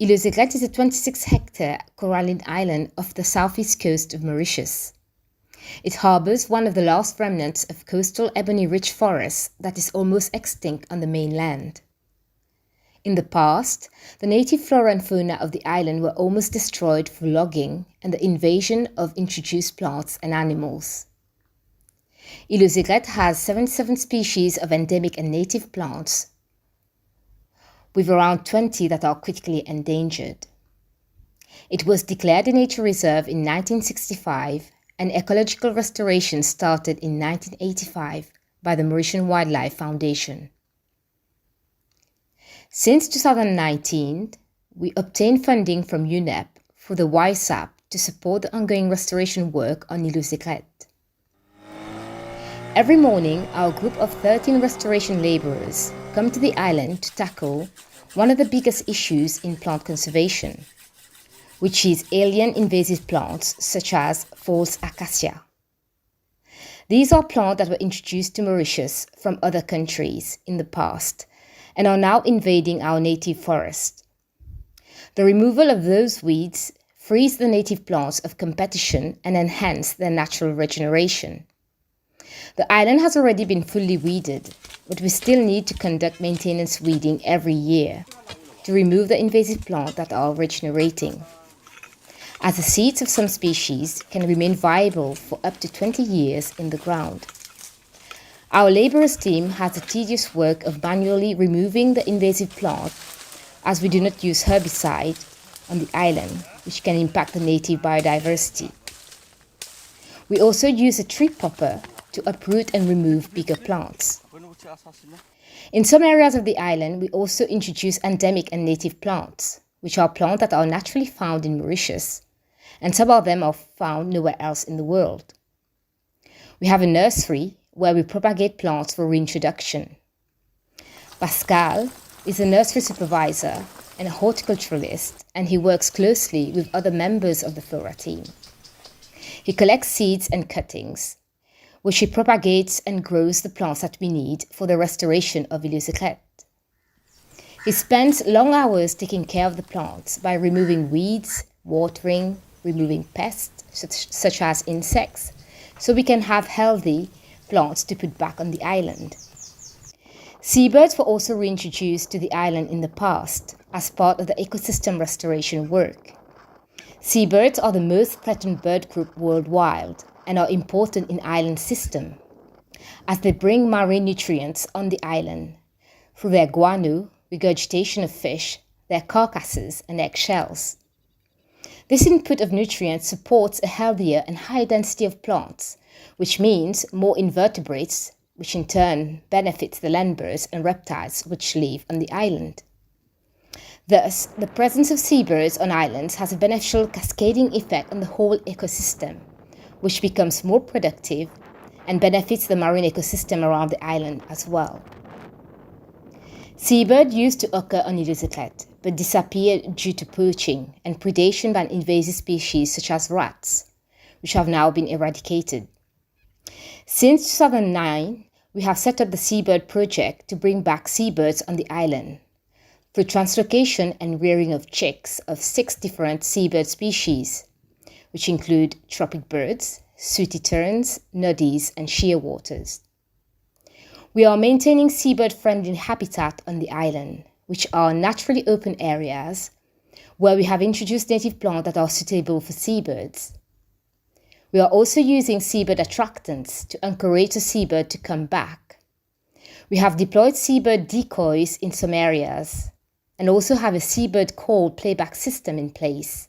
Aigrettes is a 26-hectare coralline island off the southeast coast of Mauritius. It harbors one of the last remnants of coastal ebony-rich forests that is almost extinct on the mainland. In the past, the native flora and fauna of the island were almost destroyed through logging and the invasion of introduced plants and animals. Aigrettes has 77 species of endemic and native plants, with around 20 that are critically endangered. It was declared a nature reserve in 1965 and ecological restoration started in 1985 by the Mauritian Wildlife Foundation. Since 2019, we obtained funding from UNEP for the YSAP to support the ongoing restoration work on Aigrettes. Every morning, our group of 13 restoration laborers come to the island to tackle one of the biggest issues in plant conservation, which is alien invasive plants such as false acacia. These are plants that were introduced to Mauritius from other countries in the past and are now invading our native forest. The removal of those weeds frees the native plants of competition and enhance their natural regeneration. The island has already been fully weeded, but we still need to conduct maintenance weeding every year to remove the invasive plants that are regenerating, as the seeds of some species can remain viable for up to 20 years in the ground. Our laborers team has the tedious work of manually removing the invasive plant, as we do not use herbicide on the island, which can impact the native biodiversity. We also use a tree popper to uproot and remove bigger plants. In some areas of the island, we also introduce endemic and native plants, which are plants that are naturally found in Mauritius, and some of them are found nowhere else in the world. We have a nursery where we propagate plants for reintroduction. Pascal is a nursery supervisor and a horticulturalist, and he works closely with other members of the Flora team. He collects seeds and cuttings, which he propagates and grows the plants that we need for the restoration of Aigrettes. He spends long hours taking care of the plants by removing weeds, watering, removing pests such as insects, so we can have healthy plants to put back on the island. Seabirds were also reintroduced to the island in the past as part of the ecosystem restoration work. Seabirds are the most threatened bird group worldwide and are important in island system, as they bring marine nutrients on the island through their guano, regurgitation of fish, their carcasses and eggshells. This input of nutrients supports a healthier and higher density of plants, which means more invertebrates, which in turn benefits the land birds and reptiles which live on the island. Thus, the presence of seabirds on islands has a beneficial cascading effect on the whole ecosystem, which becomes more productive and benefits the marine ecosystem around the island as well. Seabirds used to occur on Aigrettes, but disappeared due to poaching and predation by invasive species such as rats, which have now been eradicated. Since 2009, we have set up the Seabird project to bring back seabirds on the island, through translocation and rearing of chicks of 6 different seabird species, which include tropic birds, sooty terns, noddies, and shearwaters. We are maintaining seabird-friendly habitat on the island, which are naturally open areas where we have introduced native plants that are suitable for seabirds. We are also using seabird attractants to encourage the seabird to come back. We have deployed seabird decoys in some areas and also have a seabird call playback system in place.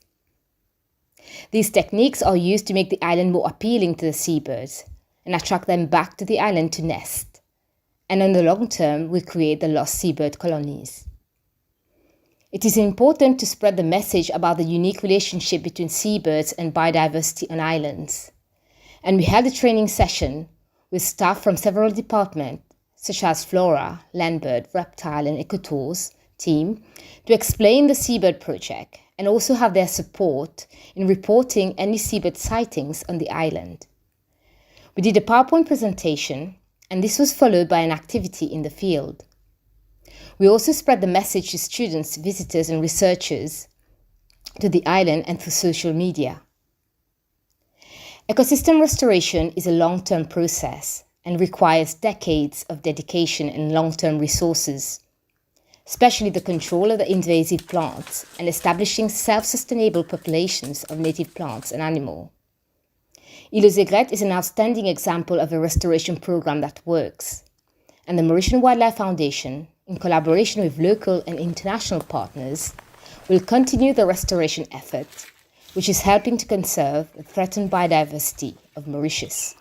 These techniques are used to make the island more appealing to the seabirds and attract them back to the island to nest, and in the long term will create the lost seabird colonies. It is important to spread the message about the unique relationship between seabirds and biodiversity on islands, and we held a training session with staff from several departments such as Flora, Landbird, Reptile and Ecotours team to explain the Seabird project and also have their support in reporting any seabird sightings on the island. We did a PowerPoint presentation, and this was followed by an activity in the field. We also spread the message to students, visitors and researchers to the island and through social media. Ecosystem restoration is a long-term process and requires decades of dedication and long-term resources, especially the control of the invasive plants and establishing self-sustainable populations of native plants and animals. Îles Aigrettes is an outstanding example of a restoration program that works, and the Mauritian Wildlife Foundation, in collaboration with local and international partners, will continue the restoration effort, which is helping to conserve the threatened biodiversity of Mauritius.